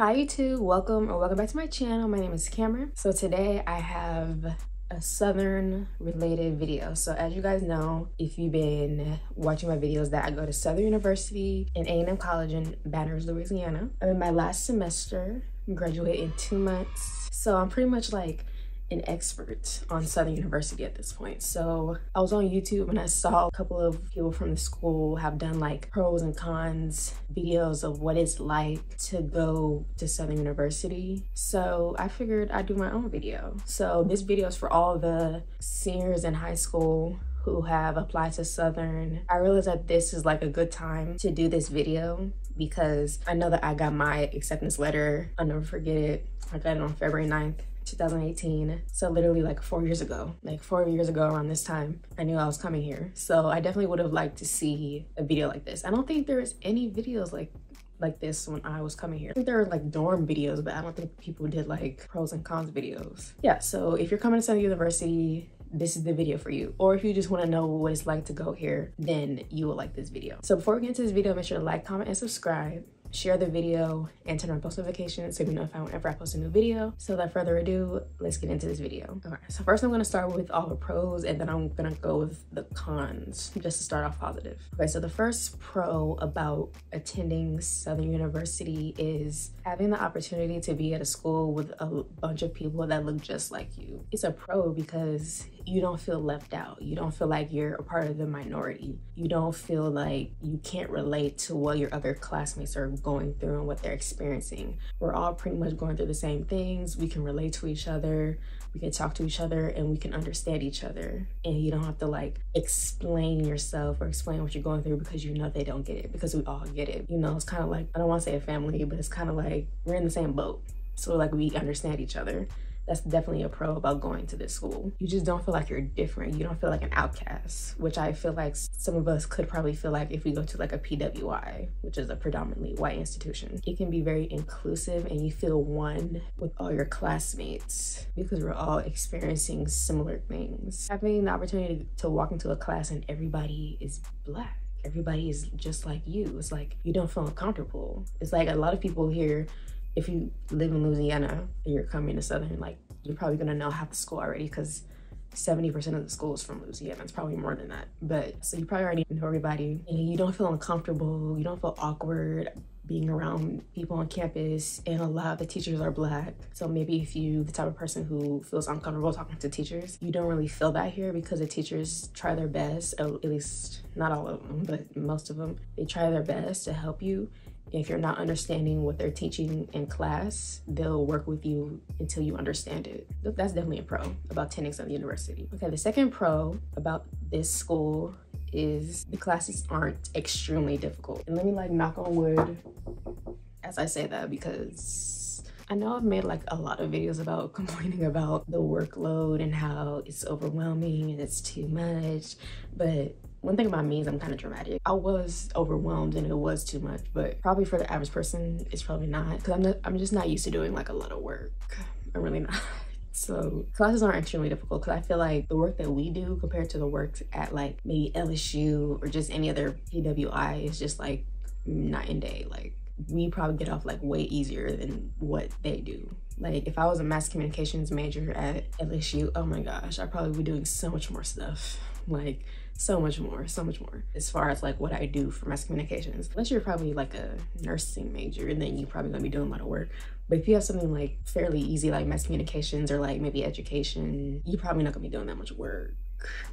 Hi YouTube, welcome back to my channel. My name is Cameron. So today I have a Southern related video. So as you guys know, if you've been watching my videos, that I go to Southern University and A&M College in Baton Rouge, Louisiana. I'm in my last semester, graduate in 2 months. So I'm pretty much like an expert on Southern University at this point. So I was on YouTube and I saw a couple of people from the school have done like pros and cons videos of what it's like to go to Southern University. So I figured I'd do my own video. So this video is for all the seniors in high school who have applied to Southern. I realized that this is like a good time to do this video because I know that I got my acceptance letter. I'll never forget it. I got it on February 9th. 2018, so literally like 4 years ago. Like 4 years ago around this time, I knew I was coming here. So I definitely would have liked to see a video like this. I don't think there was any videos like this when I was coming here. I think there were like dorm videos, but I don't think people did like pros and cons videos. Yeah, so if you're coming to Southern University, this is the video for you. Or if you just want to know what it's like to go here, then you will like this video. So before we get into this video, make sure to like, comment, and subscribe. Share the video and turn on post notifications so you know whenever I post a new video. So without further ado, let's get into this video. All right, so first I'm gonna start with all the pros and then I'm gonna go with the cons just to start off positive. Okay, so the first pro about attending Southern University is having the opportunity to be at a school with a bunch of people that look just like you. It's a pro because you don't feel left out. You don't feel like you're a part of the minority. You don't feel like you can't relate to what your other classmates are going through and what they're experiencing. We're all pretty much going through the same things. We can relate to each other, we can talk to each other, and we can understand each other. And you don't have to like explain yourself or explain what you're going through because you know they don't get it, because we all get it. You know, it's kind of like, I don't want to say a family, but it's kind of like we're in the same boat. So like we understand each other. That's definitely a pro about going to this school. You just don't feel like you're different. You don't feel like an outcast, which I feel like some of us could probably feel like if we go to like a PWI, which is a predominantly white institution. It can be very inclusive and you feel one with all your classmates because we're all experiencing similar things. Having the opportunity to walk into a class and everybody is Black. Everybody is just like you. It's like you don't feel uncomfortable. It's like a lot of people here, if you live in Louisiana and you're coming to Southern, like you're probably gonna know half the school already because 70% of the school is from Louisiana. It's probably more than that. But so you probably already know everybody and you don't feel uncomfortable. You don't feel awkward being around people on campus, and a lot of the teachers are Black. So maybe if you the type of person who feels uncomfortable talking to teachers, you don't really feel that here because the teachers try their best, at least not all of them, but most of them, they try their best to help you. If you're not understanding what they're teaching in class, they'll work with you until you understand it. That's definitely a pro about attending Southern University. Okay, the second pro about this school is the classes aren't extremely difficult. And let me like knock on wood as I say that, because I know I've made like a lot of videos about complaining about the workload and how it's overwhelming and it's too much, but one thing about me is I'm kind of dramatic. I was overwhelmed and it was too much, but probably for the average person, it's probably not, because I'm just not used to doing like a lot of work. I'm really not. So classes aren't extremely difficult because I feel like the work that we do compared to the work at like maybe LSU or just any other PWI is just like night and day. Like we probably get off like way easier than what they do. Like if I was a mass communications major at LSU, oh my gosh, I'd probably be doing so much more stuff. Like so much more as far as like what I do for mass communications. Unless you're probably like a nursing major, and then you're probably gonna be doing a lot of work. But if you have something like fairly easy like mass communications or like maybe education, you're probably not gonna be doing that much work.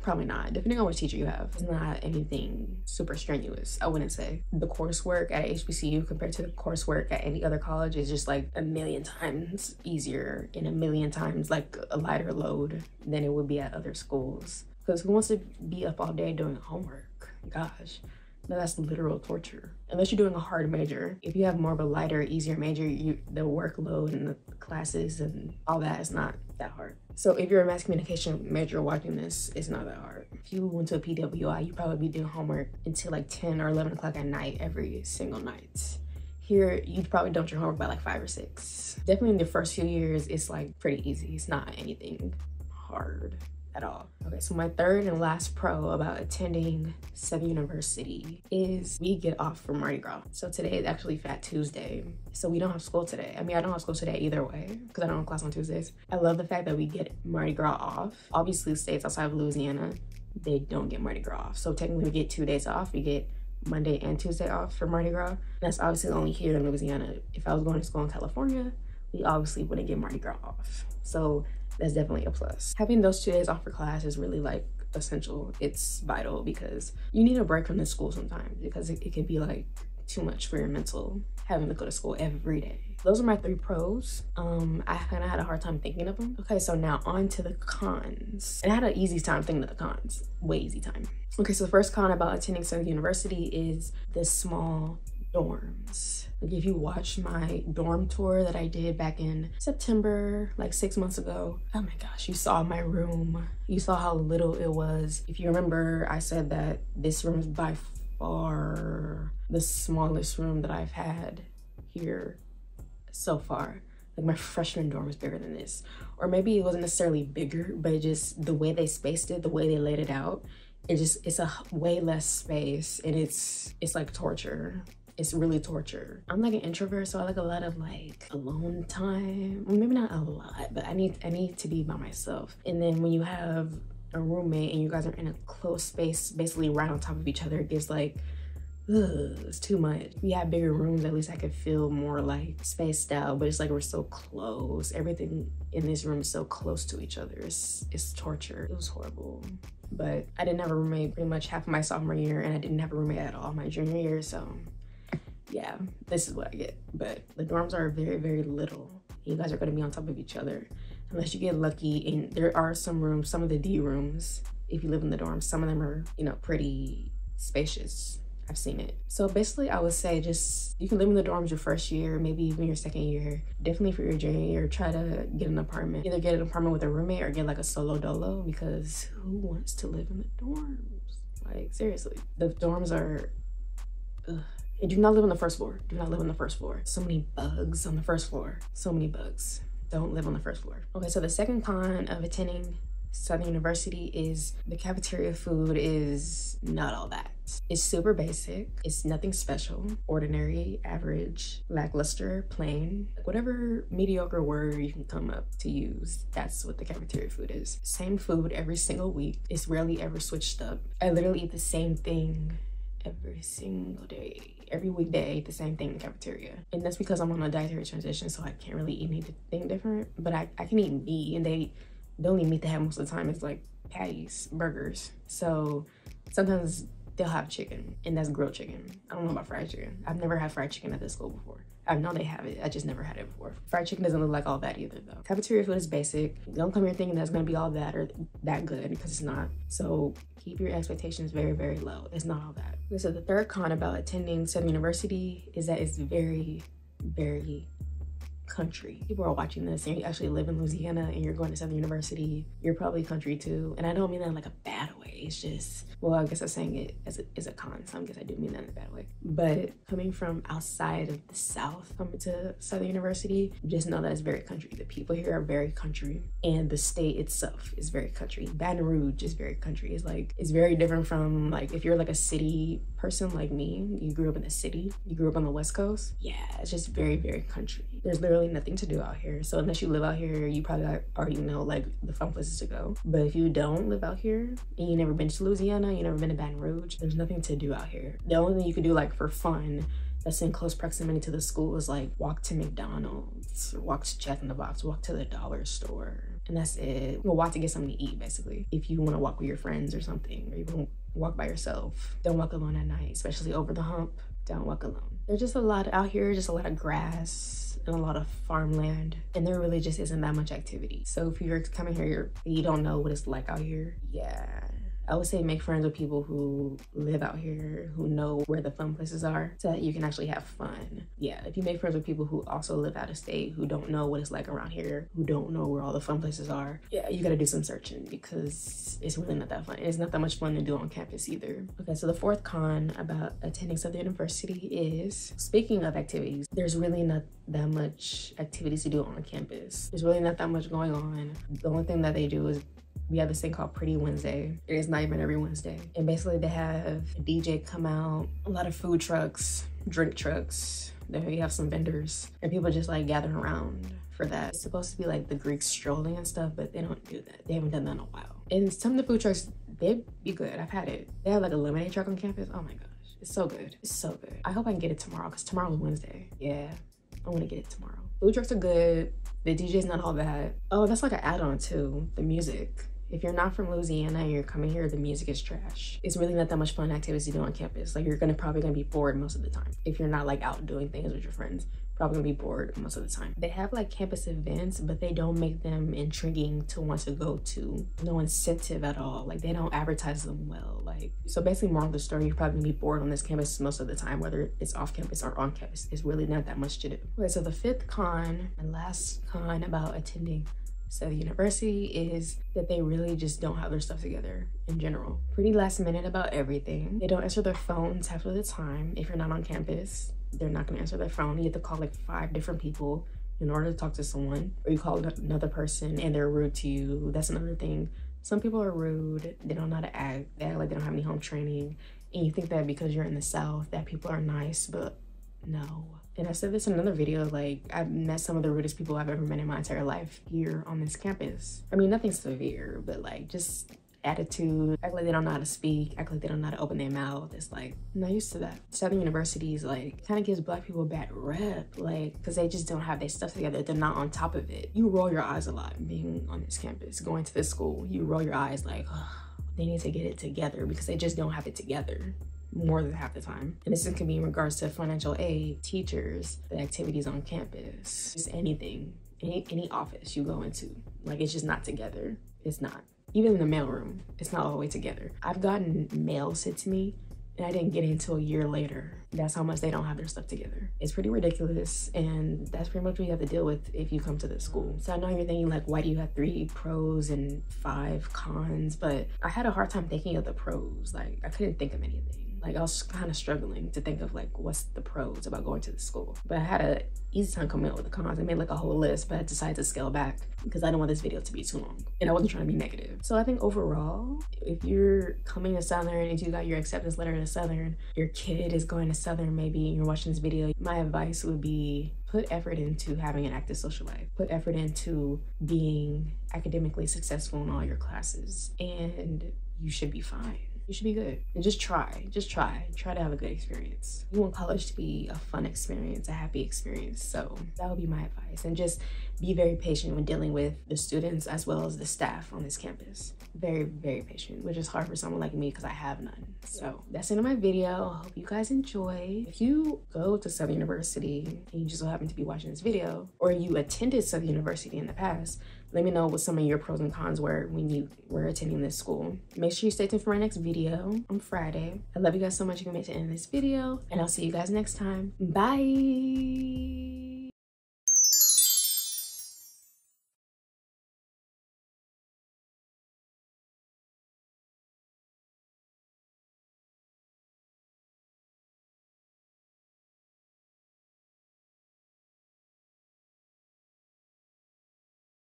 Probably not, depending on what teacher you have. It's not anything super strenuous, I wouldn't say. The coursework at HBCU compared to the coursework at any other college is just like a million times easier and a million times like a lighter load than it would be at other schools. Because who wants to be up all day doing homework? Gosh, no, that's literal torture. Unless you're doing a hard major. If you have more of a lighter, easier major, the workload and the classes and all that is not that hard. So if you're a mass communication major watching this, it's not that hard. If you went to a PWI, you'd probably be doing homework until like 10 or 11 o'clock at night every single night. Here, you'd probably dump your homework by like 5 or 6. Definitely in the first few years, it's like pretty easy. It's not anything hard at all. Okay, so my third and last pro about attending Southern University is we get off for Mardi Gras. So today is actually Fat Tuesday. So we don't have school today. I mean, I don't have school today either way because I don't have class on Tuesdays. I love the fact that we get Mardi Gras off. Obviously, states outside of Louisiana, they don't get Mardi Gras off. So technically we get 2 days off. We get Monday and Tuesday off for Mardi Gras. That's obviously only here in Louisiana. If I was going to school in California, we obviously wouldn't get Mardi Gras off. So that's definitely a plus. Having those 2 days off for class is really like essential. It's vital because you need a break from the school sometimes because it can be like too much for your mental having to go to school every day. Those are my 3 pros. I kind of had a hard time thinking of them. Okay, so now on to the cons. And I had an easy time thinking of the cons, way easy time. Okay, so the first con about attending Southern University is the small dorms. Like if you watched my dorm tour that I did back in September, like 6 months ago, oh my gosh, you saw my room. You saw how little it was. If you remember, I said that this room is by far the smallest room that I've had here so far. Like my freshman dorm was bigger than this. Or maybe it wasn't necessarily bigger, but it just, the way they spaced it, the way they laid it out, it's a way less space and it's like torture. It's really torture. I'm like an introvert, so I like a lot of like alone time. Well, maybe not a lot, but I need to be by myself. And then when you have a roommate and you guys are in a close space, basically right on top of each other, it gets like, ugh, it's too much. We have bigger rooms, at least I could feel more like spaced out, but it's like we're so close. Everything in this room is so close to each other. It's torture. It was horrible. But I didn't have a roommate pretty much half of my sophomore year, and I didn't have a roommate at all my junior year, so yeah, this is what I get. But the dorms are very, very little. You guys are gonna be on top of each other unless you get lucky. And there are some rooms, some of the D rooms, if you live in the dorms, some of them are, you know, pretty spacious. I've seen it. So basically I would say just, you can live in the dorms your first year, maybe even your second year. Definitely for your junior year, try to get an apartment. Either get an apartment with a roommate or get like a solo dolo, because who wants to live in the dorms? Like seriously, the dorms are, ugh. And do not live on the first floor. Do not live on the first floor. So many bugs on the first floor. So many bugs. Don't live on the first floor. Okay, so the second con of attending Southern University is the cafeteria food is not all that. It's super basic. It's nothing special. Ordinary, average, lackluster, plain. Whatever mediocre word you can come up to use, that's what the cafeteria food is. Same food every single week. It's rarely ever switched up. I literally eat the same thing every single day. Every weekday I eat the same thing in the cafeteria. And that's because I'm on a dietary transition, so I can't really eat anything different. But I can eat meat, and the only meat they have most of the time is like patties, burgers. So sometimes they'll have chicken, and that's grilled chicken. I don't know about fried chicken. I've never had fried chicken at this school before. I know they have it, I just never had it before. Fried chicken doesn't look like all that either though. Cafeteria food is basic. Don't come here thinking that's gonna be all that or that good, because it's not. So keep your expectations very, very low. It's not all that. Okay, so the third con about attending Southern University is that it's very, very country. People are watching this and you actually live in Louisiana and you're going to Southern University, you're probably country too. And I don't mean that in like a bad way. It's just, well, I guess I'm saying it as a con, so I guess I do mean that in a bad way. But coming from outside of the South, coming to Southern University, just know that it's very country. The people here are very country, and the state itself is very country. Baton Rouge is very country. It's very different from like, if you're like a city person like me, you grew up in the city, you grew up on the West Coast. Yeah, it's just very, very country. There's literally nothing to do out here. So unless you live out here, you probably already know like the fun places to go. But if you don't live out here and you never been to Louisiana, you never been to Baton Rouge, there's nothing to do out here. The only thing you could do like for fun that's in close proximity to the school is like walk to McDonald's, or walk to Jack in the Box, walk to the dollar store, and that's it. Well, walk to get something to eat basically. If you want to walk with your friends or something, or you want to walk by yourself, don't walk alone at night, especially over the hump. Don't walk alone. There's just a lot out here, just a lot of grass and a lot of farmland, and there really just isn't that much activity. So if you're coming here, you don't know what it's like out here, yeah, I would say make friends with people who live out here, who know where the fun places are, so that you can actually have fun. Yeah, if you make friends with people who also live out of state, who don't know what it's like around here, who don't know where all the fun places are, yeah, you gotta do some searching, because it's really not that fun. It's not that much fun to do on campus either. Okay, so the fourth con about attending Southern University is, speaking of activities, there's really not that much activities to do on campus. There's really not that much going on. The only thing that they do is we have this thing called Pretty Wednesday. It is not even every Wednesday. And basically they have a DJ come out, a lot of food trucks, drink trucks. They have some vendors and people just like gathering around for that. It's supposed to be like the Greeks strolling and stuff, but they don't do that. They haven't done that in a while. And some of the food trucks, they'd be good. I've had it. They have like a lemonade truck on campus. Oh my gosh, it's so good. It's so good. I hope I can get it tomorrow because tomorrow is Wednesday. Yeah, I want to get it tomorrow. Food trucks are good. The DJ's not all bad. Oh, that's like an add-on too, the music. If you're not from Louisiana and you're coming here, the music is trash. It's really not that much fun activities to do on campus. Like you're probably gonna be bored most of the time. If you're not like out doing things with your friends, probably gonna be bored most of the time. They have like campus events, but they don't make them intriguing to want to go to. No incentive at all. Like they don't advertise them well. Like, so basically moral of the story, you're probably gonna be bored on this campus most of the time, whether it's off campus or on campus. It's really not that much to do. Okay, so the fifth con and last con about attending Southern University is that they really just don't have their stuff together in general. Pretty last minute about everything. They don't answer their phones half of the time. If you're not on campus, they're not gonna answer their phone. You have to call like 5 different people in order to talk to someone, or you call another person and they're rude to you. That's another thing. Some people are rude. They don't know how to act. They act like they don't have any home training. And you think that because you're in the South that people are nice, but no. And I said this in another video, like I've met some of the rudest people I've ever met in my entire life here on this campus. I mean, nothing severe, but like just attitude, act like they don't know how to speak, act like they don't know how to open their mouth. It's like, I'm not used to that. Southern universities like kind of gives Black people a bad rep, like because they just don't have their stuff together. They're not on top of it. You roll your eyes a lot being on this campus, going to this school. You roll your eyes like, oh, they need to get it together because they just don't have it together more than half the time. And this can be in regards to financial aid, teachers, the activities on campus, just anything, any office you go into. Like it's just not together. It's not. Even in the mailroom, it's not all the way together. I've gotten mail sent to me and I didn't get it until a year later. That's how much they don't have their stuff together. It's pretty ridiculous, and that's pretty much what you have to deal with if you come to this school. So I know you're thinking like, why do you have 3 pros and 5 cons? But I had a hard time thinking of the pros. Like I couldn't think of anything. Like I was kind of struggling to think of like, what's the pros about going to the school? But I had an easy time coming up with the cons. I made like a whole list, but I decided to scale back because I didn't want this video to be too long. And I wasn't trying to be negative. So I think overall, if you're coming to Southern, if you got your acceptance letter to Southern, your kid is going to Southern, maybe you're watching this video, my advice would be put effort into having an active social life. Put effort into being academically successful in all your classes, and you should be fine. You should be good. And just try to have a good experience. You want college to be a fun experience, a happy experience. So that would be my advice. And just be very patient when dealing with the students as well as the staff on this campus. Very, very patient, which is hard for someone like me because I have none. So that's the end of my video. I hope you guys enjoy. If you go to Southern University and you just so happen to be watching this video, or you attended Southern University in the past, let me know what some of your pros and cons were when you were attending this school. Make sure you stay tuned for my next video on Friday. I love you guys so much. You can make it to the end of this video, and I'll see you guys next time. Bye.